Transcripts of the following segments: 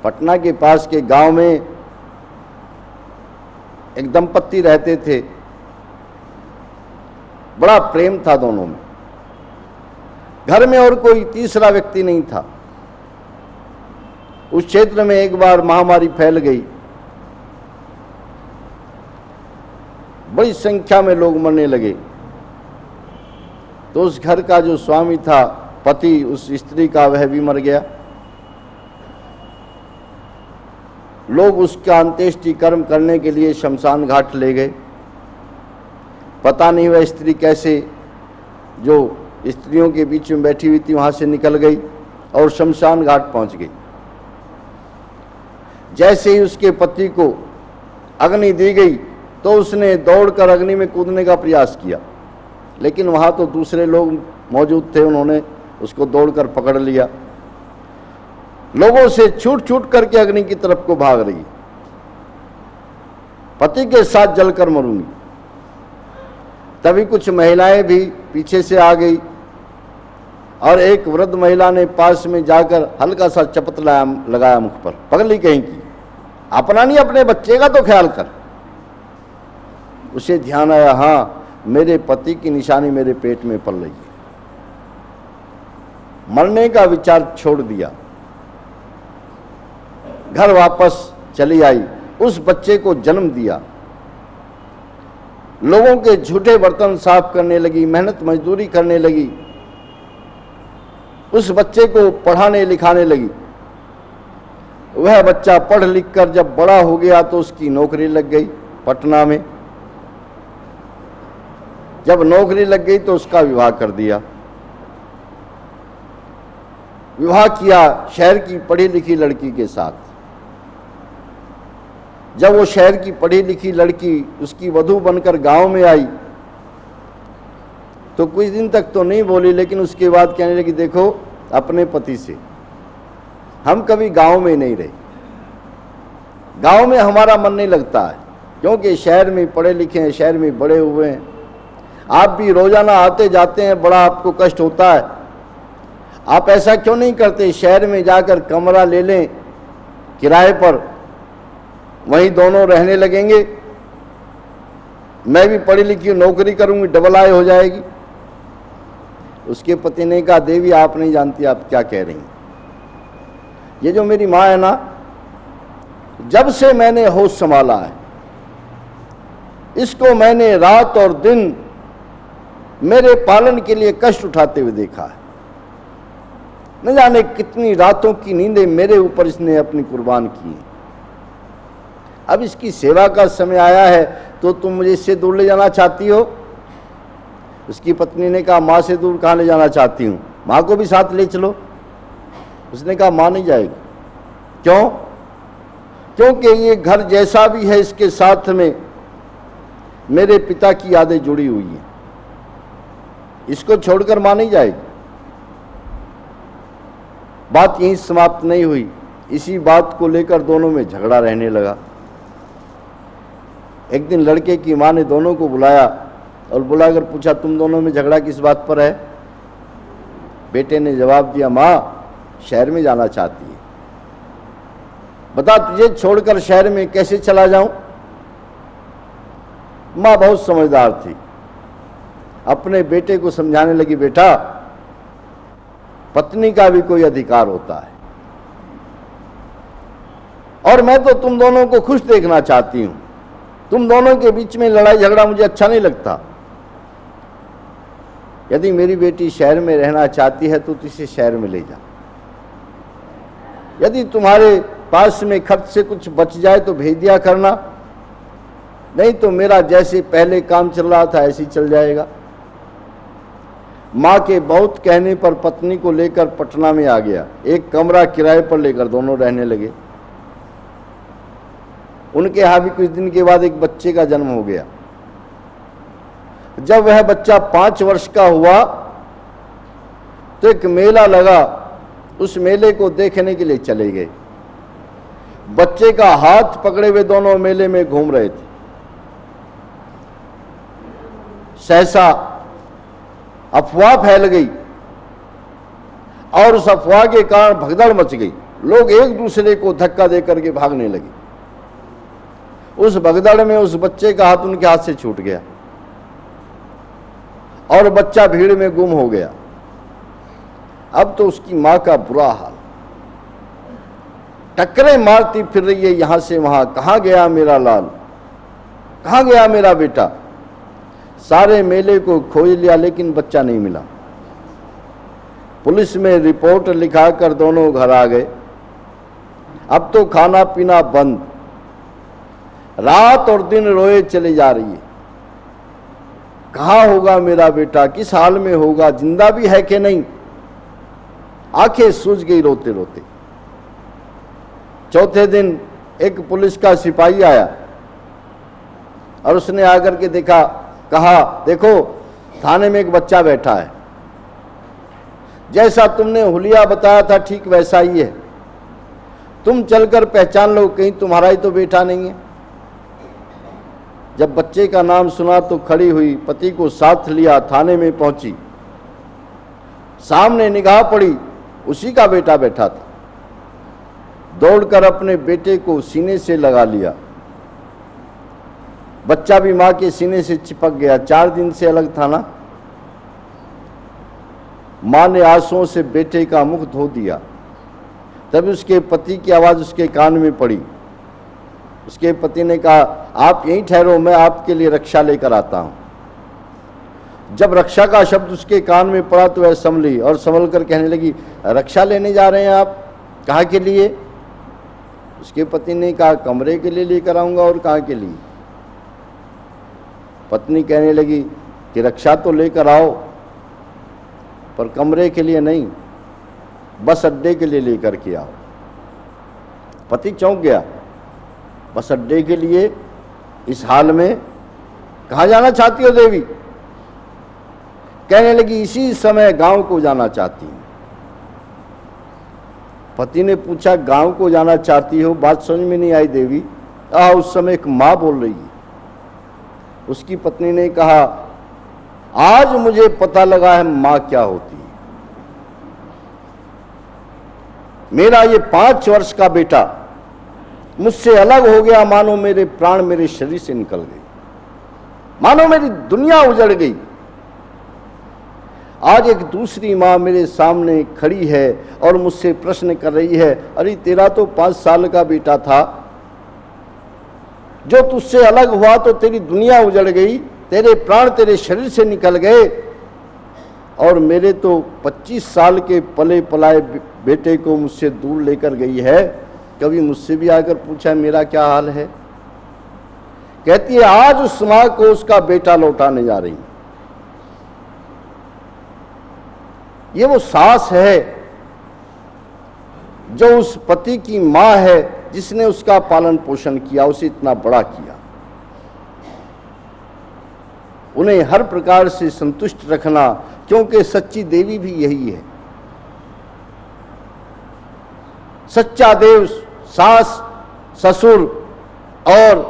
पटना के पास के गांव में एक दंपत्ति रहते थे। बड़ा प्रेम था दोनों में। घर में और कोई तीसरा व्यक्ति नहीं था। उस क्षेत्र में एक बार महामारी फैल गई, बड़ी संख्या में लोग मरने लगे। तो उस घर का जो स्वामी था, पति उस स्त्री का, वह भी मर गया। लोग उसका अंत्येष्टि कर्म करने के लिए शमशान घाट ले गए। पता नहीं वह स्त्री कैसे, जो स्त्रियों के बीच में बैठी हुई थी, वहां से निकल गई और शमशान घाट पहुंच गई। जैसे ही उसके पति को अग्नि दी गई तो उसने दौड़कर अग्नि में कूदने का प्रयास किया, लेकिन वहां तो दूसरे लोग मौजूद थे। उन्होंने उसको दौड़कर पकड़ लिया। लोगों से छूट छूट करके अग्नि की तरफ को भाग रही, पति के साथ जलकर मरूंगी। तभी कुछ महिलाएं भी पीछे से आ गई और एक वृद्ध महिला ने पास में जाकर हल्का सा चपत लगाया मुख पर। पगली कहीं की, अपना नहीं अपने बच्चे का तो ख्याल कर। उसे ध्यान आया, हाँ मेरे पति की निशानी मेरे पेट में पल रही है। मरने का विचार छोड़ दिया, घर वापस चली आई, उस बच्चे को जन्म दिया। लोगों के झूठे बर्तन साफ करने लगी, मेहनत मजदूरी करने लगी, उस बच्चे को पढ़ाने लिखाने लगी। वह बच्चा पढ़ लिख कर जब बड़ा हो गया तो उसकी नौकरी लग गई पटना में। जब नौकरी लग गई तो उसका विवाह कर दिया। विवाह किया शहर की पढ़ी लिखी लड़की के साथ। जब वो शहर की पढ़ी लिखी लड़की उसकी वधू बनकर गांव में आई तो कुछ दिन तक तो नहीं बोली, लेकिन उसके बाद कहने लगी, देखो अपने पति से हम कभी गांव में नहीं रहे, गांव में हमारा मन नहीं लगता है, क्योंकि शहर में पढ़े लिखे हैं, शहर में बड़े हुए हैं। आप भी रोजाना आते जाते हैं, बड़ा आपको कष्ट होता है। आप ऐसा क्यों नहीं करते, शहर में जाकर कमरा ले लें किराए पर, वहीं दोनों रहने लगेंगे। मैं भी पढ़ी लिखी नौकरी करूंगी, डबल आय हो जाएगी। उसके पति ने कहा, देवी आप नहीं जानती आप क्या कह रही हैं। ये जो मेरी माँ है ना, जब से मैंने होश संभाला है, इसको मैंने रात और दिन मेरे पालन के लिए कष्ट उठाते हुए देखा है। न जाने कितनी रातों की नींदें मेरे ऊपर इसने अपनी कुर्बान की हैं। अब इसकी सेवा का समय आया है तो तुम मुझे इससे दूर ले जाना चाहती हो। उसकी पत्नी ने कहा, माँ से दूर कहाँ ले जाना चाहती हूँ, माँ को भी साथ ले चलो। उसने कहा, माँ नहीं जाएगी। क्यों? क्योंकि ये घर जैसा भी है, इसके साथ में मेरे पिता की यादें जुड़ी हुई हैं, इसको छोड़कर माँ नहीं जाएगी। बात यहीं समाप्त नहीं हुई, इसी बात को लेकर दोनों में झगड़ा रहने लगा। एक दिन लड़के की माँ ने दोनों को बुलाया और बुलाकर पूछा, तुम दोनों में झगड़ा किस बात पर है? बेटे ने जवाब दिया, माँ शहर में जाना चाहती है। बता तुझे छोड़कर शहर में कैसे चला जाऊं? माँ बहुत समझदार थी, अपने बेटे को समझाने लगी, बेटा पत्नी का भी कोई अधिकार होता है, और मैं तो तुम दोनों को खुश देखना चाहती हूं। तुम दोनों के बीच में लड़ाई झगड़ा मुझे अच्छा नहीं लगता। यदि मेरी बेटी शहर में रहना चाहती है तो इसे शहर में ले जा। यदि तुम्हारे पास में खर्च से कुछ बच जाए तो भेज दिया करना, नहीं तो मेरा जैसे पहले काम चल रहा था ऐसे ही चल जाएगा। माँ के बहुत कहने पर पत्नी को लेकर पटना में आ गया। एक कमरा किराए पर लेकर दोनों रहने लगे। उनके यहाँ भी कुछ दिन के बाद एक बच्चे का जन्म हो गया। जब वह बच्चा 5 वर्ष का हुआ तो एक मेला लगा, उस मेले को देखने के लिए चले गए। बच्चे का हाथ पकड़े हुए दोनों मेले में घूम रहे थे। सहसा अफवाह फैल गई और उस अफवाह के कारण भगदड़ मच गई। लोग एक दूसरे को धक्का दे करके भागने लगे। उस भगदड़ में उस बच्चे का हाथ उनके हाथ से छूट गया और बच्चा भीड़ में गुम हो गया। अब तो उसकी मां का बुरा हाल, टक्करें मारती फिर रही है यहां से वहां, कहां गया मेरा लाल, कहां गया मेरा बेटा। सारे मेले को खोज लिया लेकिन बच्चा नहीं मिला। पुलिस में रिपोर्ट लिखाकर दोनों घर आ गए। अब तो खाना पीना बंद, रात और दिन रोए चले जा रही है। कहां होगा मेरा बेटा, किस हाल में होगा, जिंदा भी है कि नहीं। आंखें सूज गई रोते रोते। चौथे दिन एक पुलिस का सिपाही आया और उसने आकर के देखा, कहा देखो थाने में एक बच्चा बैठा है, जैसा तुमने हुलिया बताया था ठीक वैसा ही है, तुम चलकर पहचान लो, कहीं तुम्हारा ही तो बेटा नहीं है। जब बच्चे का नाम सुना तो खड़ी हुई, पति को साथ लिया, थाने में पहुंची। सामने निगाह पड़ी, उसी का बेटा बैठा था। दौड़कर अपने बेटे को सीने से लगा लिया। बच्चा भी मां के सीने से चिपक गया। 4 दिन से अलग था ना। मां ने आंसुओं से बेटे का मुख धो दिया। तब उसके पति की आवाज उसके कान में पड़ी। उसके पति ने कहा, आप यहीं ठहरो, मैं आपके लिए रक्षा लेकर आता हूं। जब रक्षा का शब्द उसके कान में पड़ा तो वह संभली और संभल कर कहने लगी, रक्षा लेने जा रहे हैं आप, कहाँ के लिए। उसके पति ने कहा, कमरे के लिए लेकर आऊंगा, और कहाँ के लिए। पत्नी कहने लगी कि रक्षा तो लेकर आओ पर कमरे के लिए नहीं, बस अड्डे के लिए लेकर के आओ। पति चौंक गया, बस अड्डे के लिए इस हाल में, कहाँ जाना चाहती हो देवी। कहने लगी, इसी समय गांव को जाना चाहती हूं। पति ने पूछा, गांव को जाना चाहती हो, बात समझ में नहीं आई देवी। उस समय एक मां बोल रही है। उसकी पत्नी ने कहा, आज मुझे पता लगा है मां क्या होती है। मेरा ये 5 वर्ष का बेटा मुझसे अलग हो गया, मानो मेरे प्राण मेरे शरीर से निकल गए, मानो मेरी दुनिया उजड़ गई। आज एक दूसरी मां मेरे सामने खड़ी है और मुझसे प्रश्न कर रही है, अरे तेरा तो 5 साल का बेटा था, जो तुझसे अलग हुआ तो तेरी दुनिया उजड़ गई, तेरे प्राण तेरे शरीर से निकल गए, और मेरे तो 25 साल के पले पलाए बेटे को मुझसे दूर लेकर गई है। कभी मुझसे भी आकर पूछा मेरा क्या हाल है। कहती है, आज उस मां को उसका बेटा लौटाने जा रही। ये वो सास है जो उस पति की मां है, जिसने उसका पालन पोषण किया, उसे इतना बड़ा किया। उन्हें हर प्रकार से संतुष्ट रखना, क्योंकि सच्ची देवी भी यही है। सच्चा देव सास ससुर और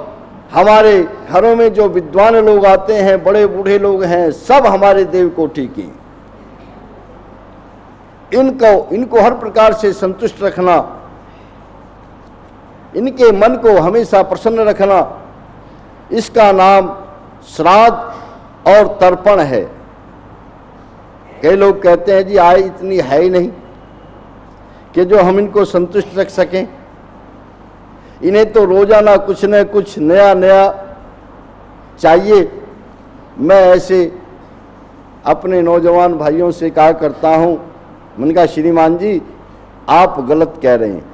हमारे घरों में जो विद्वान लोग आते हैं, बड़े बूढ़े लोग हैं, सब हमारे देव कोटि की। इनको हर प्रकार से संतुष्ट रखना, इनके मन को हमेशा प्रसन्न रखना, इसका नाम श्राद्ध और तर्पण है। कई लोग कहते हैं जी आय इतनी है ही नहीं कि जो हम इनको संतुष्ट रख सकें। इन्हें तो रोजाना कुछ न कुछ नया नया चाहिए। मैं ऐसे अपने नौजवान भाइयों से कहा करता हूं, मैंने कहा श्रीमान जी आप गलत कह रहे हैं।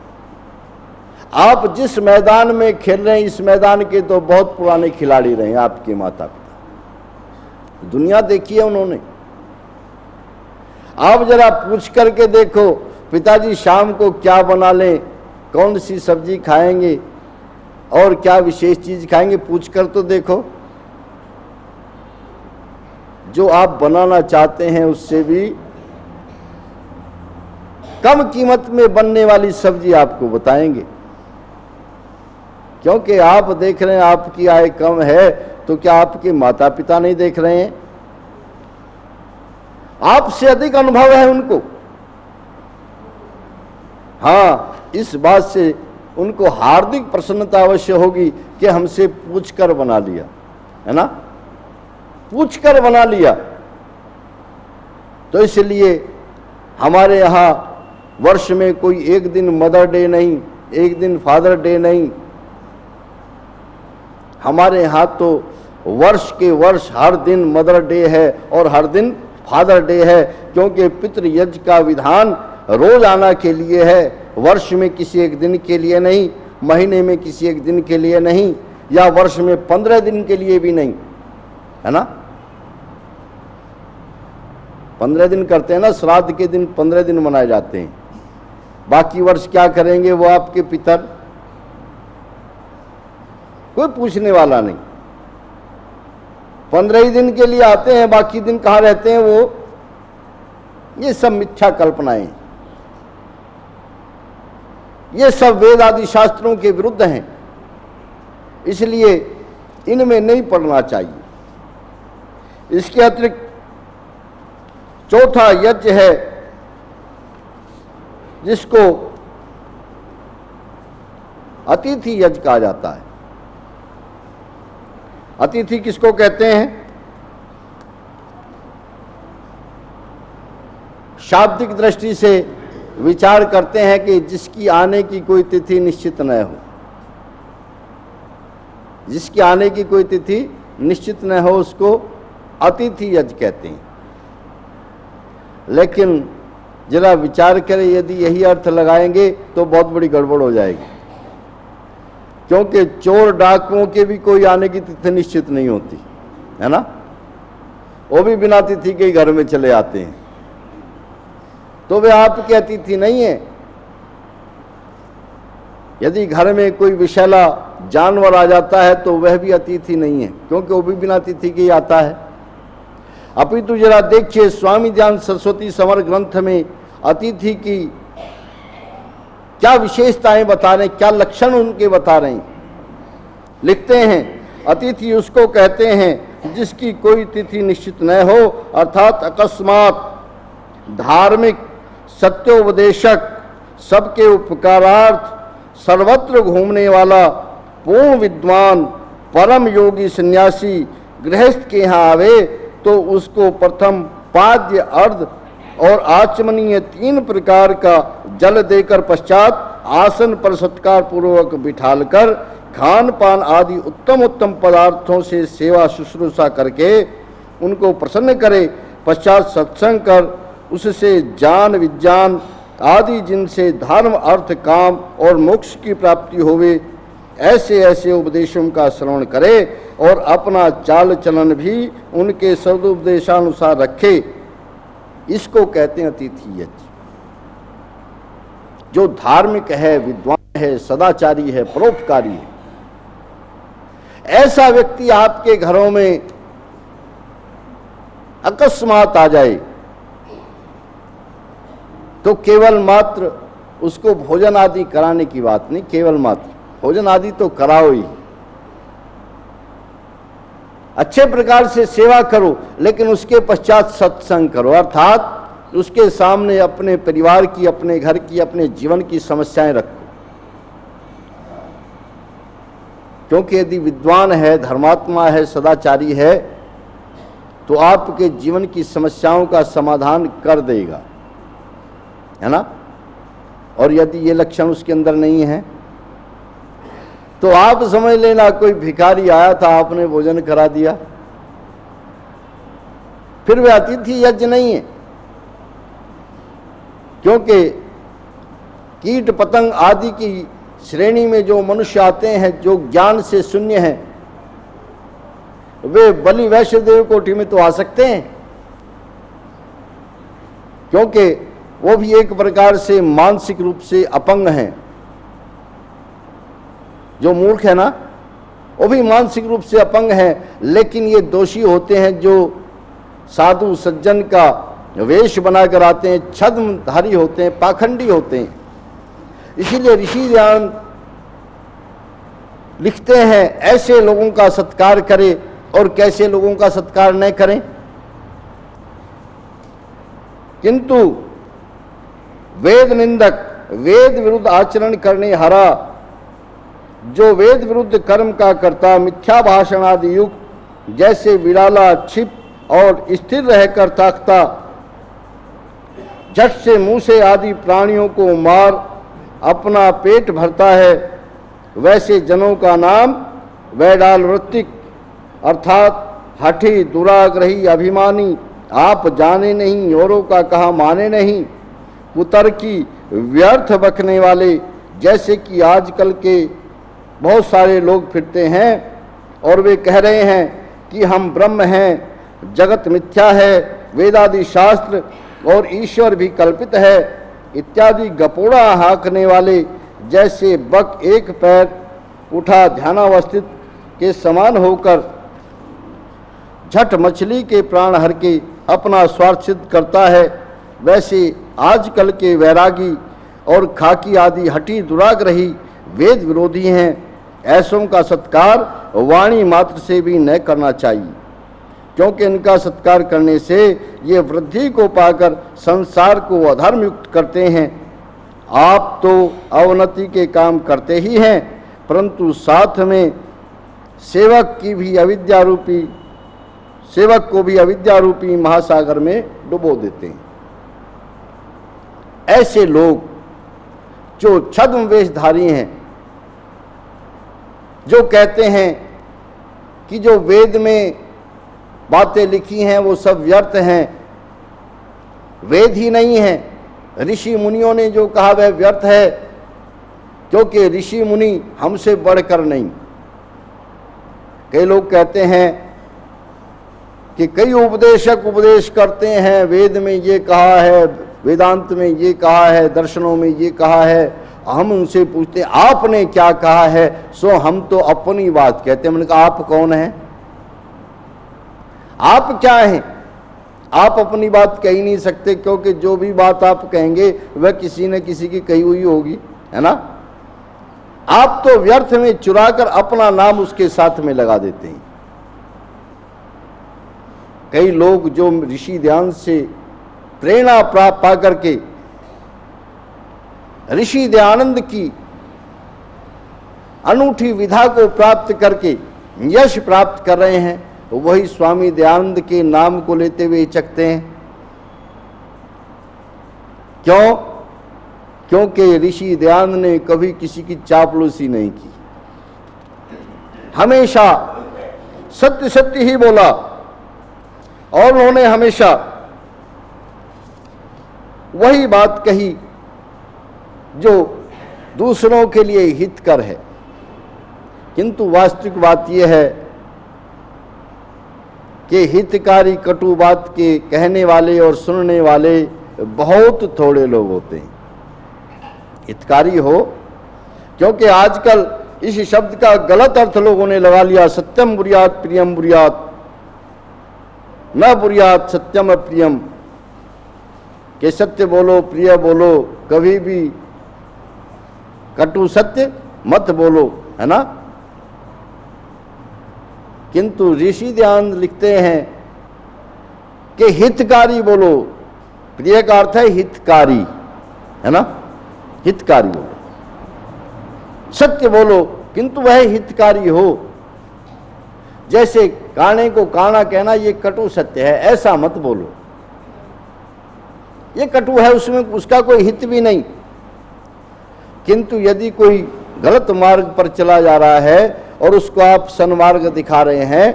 आप जिस मैदान में खेल रहे हैं, इस मैदान के तो बहुत पुराने खिलाड़ी रहे हैं आपके माता पिता। दुनिया देखी है उन्होंने। आप जरा पूछ करके देखो, पिताजी शाम को क्या बना लें, कौन सी सब्जी खाएंगे और क्या विशेष चीज खाएंगे, पूछ कर तो देखो। जो आप बनाना चाहते हैं उससे भी कम कीमत में बनने वाली सब्जी आपको बताएंगे। क्योंकि आप देख रहे हैं आपकी आय कम है, तो क्या आपके माता पिता नहीं देख रहे हैं? आपसे अधिक अनुभव है उनको। हाँ, इस बात से उनको हार्दिक प्रसन्नता अवश्य होगी कि हमसे पूछकर बना लिया, है ना, पूछकर बना लिया। तो इसलिए हमारे यहाँ वर्ष में कोई एक दिन मदर डे नहीं, एक दिन फादर डे नहीं, हमारे यहाँ तो वर्ष के वर्ष हर दिन मदर डे है और हर दिन फादर डे है, क्योंकि पितृयज्ञ का विधान रोज आना के लिए है, वर्ष में किसी एक दिन के लिए नहीं, महीने में किसी एक दिन के लिए नहीं, या वर्ष में 15 दिन के लिए भी नहीं, है ना। 15 दिन करते हैं ना, श्राद्ध के दिन 15 दिन मनाए जाते हैं, बाकी वर्ष क्या करेंगे वो आपके पितर, कोई पूछने वाला नहीं। 15 ही दिन के लिए आते हैं, बाकी दिन कहाँ रहते हैं वो, ये सब मिथ्या कल्पनाएं, ये सब वेद आदि शास्त्रों के विरुद्ध हैं, इसलिए इनमें नहीं पढ़ना चाहिए। इसके अतिरिक्त चौथा यज्ञ है जिसको अतिथि यज्ञ कहा जाता है। अतिथि किसको कहते हैं? शाब्दिक दृष्टि से विचार करते हैं कि जिसकी आने की कोई तिथि निश्चित न हो, जिसकी आने की कोई तिथि निश्चित न हो उसको अतिथि यज्ञ कहते हैं। लेकिन जरा विचार करें, यदि यही अर्थ लगाएंगे तो बहुत बड़ी गड़बड़ हो जाएगी, क्योंकि चोर डाकुओं के भी कोई आने की तिथि निश्चित नहीं होती, है ना, वो भी बिना तिथि के घर में चले आते हैं, तो वे आपके अतिथि नहीं है। यदि घर में कोई विषैला जानवर आ जाता है तो वह भी अतिथि नहीं है, क्योंकि वो भी बिना तिथि के ही आता है। अपितु जरा देखिए, स्वामी दयानंद सरस्वती समर ग्रंथ में अतिथि की क्या विशेषताएं बता रहे हैं, क्या लक्षण उनके बता रहे हैं। लिखते हैं, अतिथि उसको कहते हैं जिसकी कोई तिथि निश्चित न हो, अर्थात अकस्मात धार्मिक सत्योपदेशक, सबके उपकारार्थ सर्वत्र घूमने वाला पूर्ण विद्वान परम योगी सन्यासी गृहस्थ के यहाँ आवे तो उसको प्रथम पाद्य, अर्ध और आचमनीय 3 प्रकार का जल देकर पश्चात आसन पर सत्कार पूर्वक बिठालकर खान पान आदि उत्तम उत्तम पदार्थों से सेवा शुश्रूषा करके उनको प्रसन्न करे। पश्चात सत्संग कर उससे ज्ञान विज्ञान आदि जिनसे धर्म अर्थ काम और मोक्ष की प्राप्ति होवे, ऐसे ऐसे उपदेशों का श्रवण करे और अपना चाल चलन भी उनके सदुपदेशानुसार रखे। इसको कहते हैं अतिथि यज्ञ। जो धार्मिक है, विद्वान है, सदाचारी है, परोपकारी है, ऐसा व्यक्ति आपके घरों में अकस्मात आ जाए तो केवल मात्र उसको भोजन आदि कराने की बात नहीं, केवल मात्र भोजन आदि तो कराओ ही, अच्छे प्रकार से सेवा करो, लेकिन उसके पश्चात सत्संग करो, अर्थात उसके सामने अपने परिवार की, अपने घर की, अपने जीवन की समस्याएं रखो। क्योंकि यदि विद्वान है, धर्मात्मा है, सदाचारी है तो आपके जीवन की समस्याओं का समाधान कर देगा, है ना। और यदि ये लक्षण उसके अंदर नहीं है तो आप समझ लेना कोई भिखारी आया था, आपने भोजन करा दिया, फिर वह अतिथि यज्ञ नहीं है। क्योंकि कीट पतंग आदि की श्रेणी में जो मनुष्य आते हैं, जो ज्ञान से शून्य हैं, वे बलि वैष्णदेव कोटि में तो आ सकते हैं, क्योंकि वो भी एक प्रकार से मानसिक रूप से अपंग हैं। जो मूर्ख है ना, वो भी मानसिक रूप से अपंग है, लेकिन ये दोषी होते हैं जो साधु सज्जन का वेश बनाकर आते हैं, छद्मधारी होते हैं, पाखंडी होते हैं। इसीलिए ऋषि दयानंद लिखते हैं, ऐसे लोगों का सत्कार करें और कैसे लोगों का सत्कार न करें। किंतु वेद निंदक, वेद विरुद्ध आचरण करने हारा, जो वेद विरुद्ध कर्म का करता, मिथ्या भाषण आदि युक्त, जैसे विड़ाला छिप और स्थिर रहकर ताकता, झट से मूसे आदि प्राणियों को मार अपना पेट भरता है, वैसे जनों का नाम वैडाल वृत्तिक अर्थात हठी, दुराग्रही, अभिमानी, आप जाने नहीं, औरों का कहा माने नहीं, कुतर्की, व्यर्थ बकने वाले, जैसे कि आजकल के बहुत सारे लोग फिरते हैं और वे कह रहे हैं कि हम ब्रह्म हैं, जगत मिथ्या है, वेदादि शास्त्र और ईश्वर भी कल्पित है इत्यादि गपोड़ा हाँकने वाले, जैसे बक एक पैर उठा ध्यानावस्थित के समान होकर झट मछली के प्राण हर के अपना स्वार्थ सिद्ध करता है, वैसे आजकल के वैरागी और खाकी आदि हठी दुराग्रही वेद विरोधी हैं। ऐसों का सत्कार वाणी मात्र से भी न करना चाहिए, क्योंकि इनका सत्कार करने से ये वृद्धि को पाकर संसार को अधर्म युक्त करते हैं। आप तो अवनति के काम करते ही हैं, परंतु साथ में सेवक को भी अविद्या रूपी महासागर में डुबो देते हैं। ऐसे लोग जो छद्म वेशधारी हैं, जो कहते हैं कि जो वेद में बातें लिखी हैं वो सब व्यर्थ हैं, वेद ही नहीं है, ऋषि मुनियों ने जो कहा वह व्यर्थ है, क्योंकि ऋषि मुनि हमसे बढ़कर नहीं। कई लोग कहते हैं कि कई उपदेशक उपदेश करते हैं, वेद में ये कहा है, वेदांत में ये कहा है, दर्शनों में ये कहा है। हम उनसे पूछते हैं आपने क्या कहा है, सो हम तो अपनी बात कहते हैं। मैंने कहा आप कौन हैं, आप क्या हैं? आप अपनी बात कह ही नहीं सकते, क्योंकि जो भी बात आप कहेंगे वह किसी न किसी की कही हुई होगी, है ना। आप तो व्यर्थ में चुराकर अपना नाम उसके साथ में लगा देते हैं। कई लोग जो ऋषि ध्यान से प्रेरणा प्राप्त पा करके ऋषि दयानंद की अनूठी विधा को प्राप्त करके यश प्राप्त कर रहे हैं, तो वही स्वामी दयानंद के नाम को लेते हुए हिचकते हैं। क्यों? क्योंकि ऋषि दयानंद ने कभी किसी की चापलूसी नहीं की, हमेशा सत्य सत्य ही बोला, और उन्होंने हमेशा वही बात कही जो दूसरों के लिए हितकर है। किंतु वास्तविक बात यह है कि हितकारी कटु बात के कहने वाले और सुनने वाले बहुत थोड़े लोग होते हैं। हितकारी हो, क्योंकि आजकल इस शब्द का गलत अर्थ लोगों ने लगा लिया। सत्यम बुर्यात प्रियम बुर्यात, न बुर्यात सत्यम अप्रियम, कि सत्य बोलो प्रिय बोलो, कभी भी कटु सत्य मत बोलो, है ना। किंतु ऋषि ध्यान लिखते हैं कि हितकारी बोलो, प्रिय का अर्थ है हितकारी, है ना, हितकारी बोलो, सत्य बोलो, किंतु वह हितकारी हो। जैसे काणे को काना कहना ये कटु सत्य है, ऐसा मत बोलो, ये कटु है, उसमें उसका कोई हित भी नहीं। किंतु यदि कोई गलत मार्ग पर चला जा रहा है और उसको आप सन्मार्ग दिखा रहे हैं,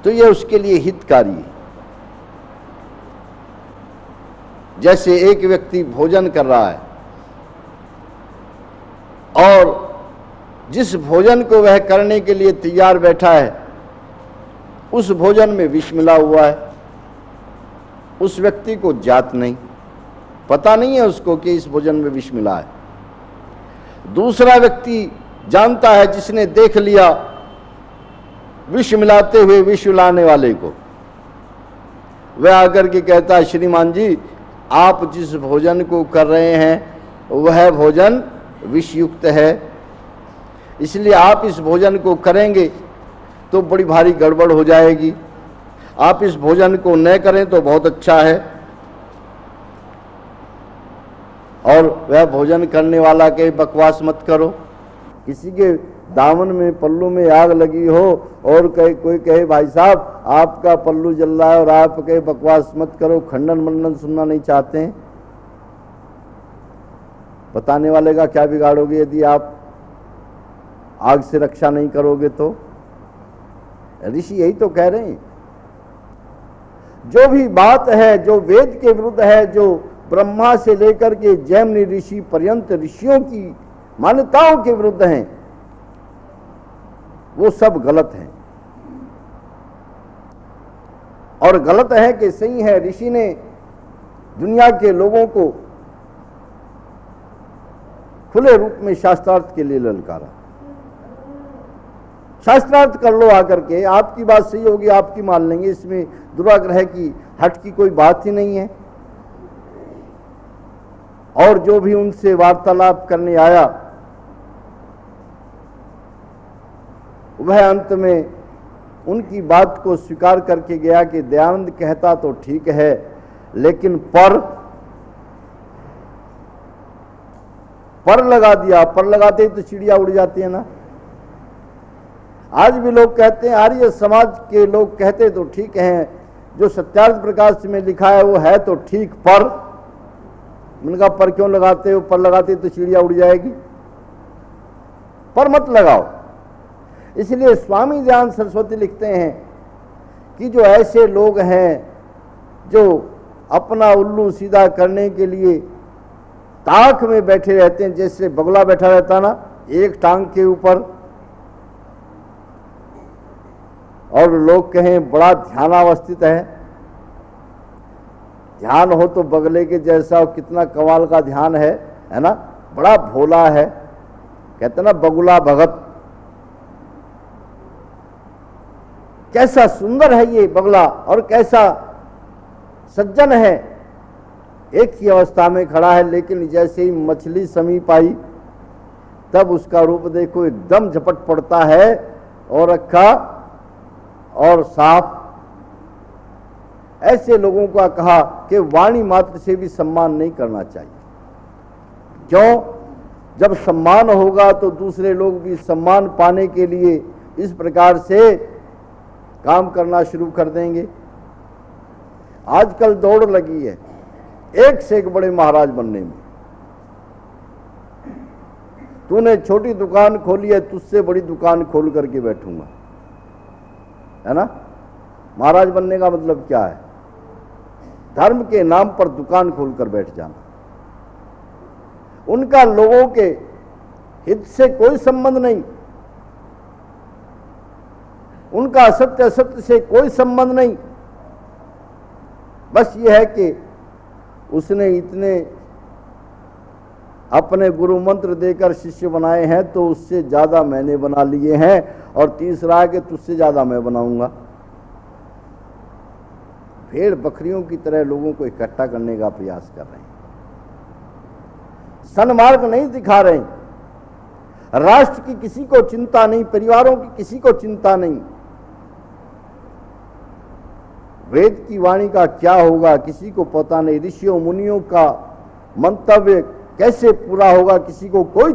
तो यह उसके लिए हितकारी है। जैसे एक व्यक्ति भोजन कर रहा है और जिस भोजन को वह करने के लिए तैयार बैठा है, उस भोजन में विष मिला हुआ है। उस व्यक्ति को जात नहीं, पता नहीं है उसको कि इस भोजन में विष मिला है। दूसरा व्यक्ति जानता है, जिसने देख लिया विष मिलाते हुए विष मिलाने वाले को, वह आकर के कहता है श्रीमान जी, आप जिस भोजन को कर रहे हैं वह भोजन विषयुक्त है, इसलिए आप इस भोजन को करेंगे तो बड़ी भारी गड़बड़ हो जाएगी, आप इस भोजन को न करें तो बहुत अच्छा है। और वह भोजन करने वाला के बकवास मत करो। किसी के दामन में पल्लू में आग लगी हो और कोई कहे भाई साहब आपका पल्लू जल रहा है और आप कहे बकवास मत करो, खंडन मंडन सुनना नहीं चाहते हैं। बताने वाले का क्या बिगाड़ोगे यदि आप आग से रक्षा नहीं करोगे तो? ऋषि यही तो कह रहे हैं। जो भी बात है जो वेद के विरुद्ध है, जो ब्रह्मा से लेकर के जैमिनी ऋषि पर्यंत ऋषियों की मान्यताओं के विरुद्ध हैं, वो सब गलत है। और गलत है कि सही है। ऋषि ने दुनिया के लोगों को खुले रूप में शास्त्रार्थ के लिए ललकारा। शास्त्रार्थ कर लो आकर के, आपकी बात सही होगी, आपकी मान लेंगे, इसमें दुराग्रह की हट की कोई बात ही नहीं है। और जो भी उनसे वार्तालाप करने आया वह अंत में उनकी बात को स्वीकार करके गया कि दयानंद कहता तो ठीक है, लेकिन पर लगा दिया। पर लगाते ही तो चिड़िया उड़ जाती है ना। आज भी लोग कहते हैं, आर्य समाज के लोग कहते तो ठीक हैं, जो सत्यार्थ प्रकाश में लिखा है वो है तो ठीक, पर मैंने कहा पर क्यों लगाते हो? पर लगाते तो चिड़िया उड़ जाएगी, पर मत लगाओ। इसलिए स्वामी दयानंद सरस्वती लिखते हैं कि जो ऐसे लोग हैं जो अपना उल्लू सीधा करने के लिए ताक में बैठे रहते हैं, जैसे बगुला बैठा रहता ना एक टांग के ऊपर, और लोग कहें बड़ा ध्यानावस्थित है। ध्यान हो तो बगले के जैसा हो, कितना कमाल का ध्यान है ना, बड़ा भोला है, कहते ना बगुला भगत। कैसा सुंदर है ये बगला और कैसा सज्जन है, एक ही अवस्था में खड़ा है, लेकिन जैसे ही मछली समीप आई तब उसका रूप देखो एकदम झपट पड़ता है और रखा और साफ। ऐसे लोगों का कहा कि वाणी मात्र से भी सम्मान नहीं करना चाहिए। क्यों? जब सम्मान होगा तो दूसरे लोग भी सम्मान पाने के लिए इस प्रकार से काम करना शुरू कर देंगे। आजकल दौड़ लगी है एक से एक बड़े महाराज बनने में। तूने छोटी दुकान खोली है, तुझसे बड़ी दुकान खोल करके बैठूंगा, है ना। महाराज बनने का मतलब क्या है? धर्म के नाम पर दुकान खोलकर बैठ जाना। उनका लोगों के हित से कोई संबंध नहीं, उनका असत्य असत्य से कोई संबंध नहीं। बस यह है कि उसने इतने अपने गुरु मंत्र देकर शिष्य बनाए हैं तो उससे ज्यादा मैंने बना लिए हैं, और तीसरा है कि तुझसे ज्यादा मैं बनाऊंगा। भेड़ बकरियों की तरह लोगों को इकट्ठा करने का प्रयास कर रहे हैं, सन्मार्ग नहीं दिखा रहे हैं। राष्ट्र की किसी को चिंता नहीं, परिवारों की किसी को चिंता नहीं। वेद की वाणी का क्या होगा किसी को पता नहीं, ऋषियों मुनियों का मंतव्य कैसे पूरा होगा किसी को कोई